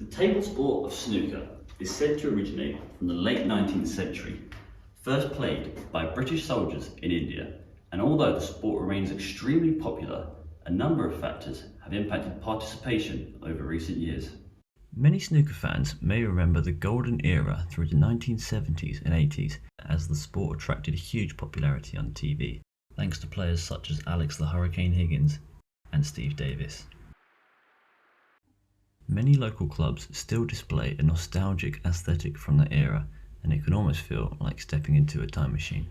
The table sport of snooker is said to originate from the late 19th century, first played by British soldiers in India, and although the sport remains extremely popular, a number of factors have impacted participation over recent years. Many snooker fans may remember the golden era through the 1970s and 80s as the sport attracted huge popularity on TV, thanks to players such as Alex the Hurricane Higgins and Steve Davis. Many local clubs still display a nostalgic aesthetic from the era, and it can almost feel like stepping into a time machine.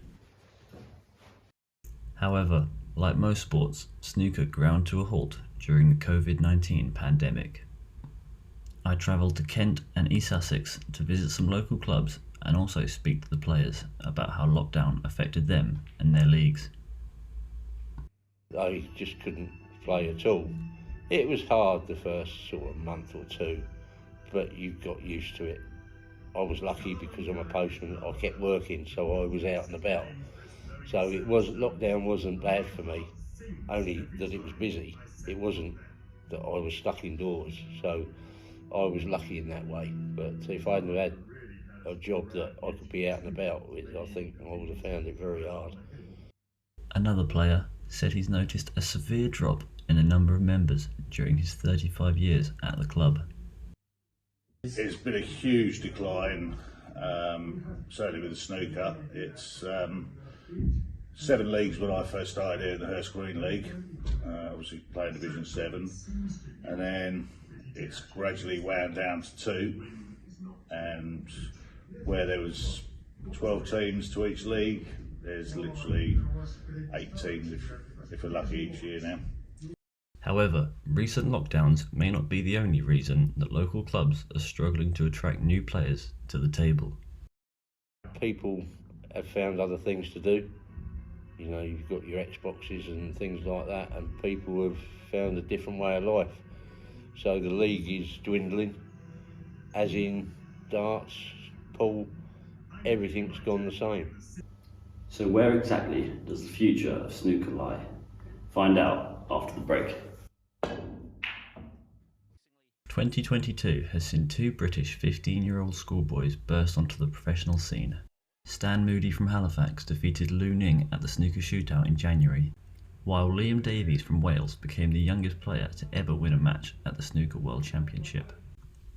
However, like most sports, snooker ground to a halt during the COVID-19 pandemic. I travelled to Kent and East Sussex to visit some local clubs and also speak to the players about how lockdown affected them and their leagues. I just couldn't play at all. It was hard the first sort of month or two, but you got used to it. I was lucky because I'm a postman, I kept working, so I was out and about. So lockdown wasn't bad for me, only that it was busy. It wasn't that I was stuck indoors, so I was lucky in that way. But if I hadn't had a job that I could be out and about with, I think I would have found it very hard. Another player said he's noticed a severe drop in the number of members during his 35 years at the club. It's been a huge decline, certainly with the snooker. It's 7 leagues when I first started here in the Hurst Green League, obviously playing Division 7, and then it's gradually wound down to 2, and where there was 12 teams to each league, there's literally 8 teams if we're lucky each year now. However, recent lockdowns may not be the only reason that local clubs are struggling to attract new players to the table. People have found other things to do. You know, you've got your Xboxes and things like that, and people have found a different way of life. So the league is dwindling, as in darts, pool, everything's gone the same. So where exactly does the future of snooker lie? Find out after the break. 2022 has seen 2 British 15-year-old schoolboys burst onto the professional scene. Stan Moody from Halifax defeated Lu Ning at the snooker shootout in January, while Liam Davies from Wales became the youngest player to ever win a match at the Snooker World Championship.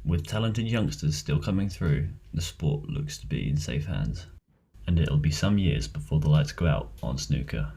With talented youngsters still coming through, the sport looks to be in safe hands, and it'll be some years before the lights go out on snooker.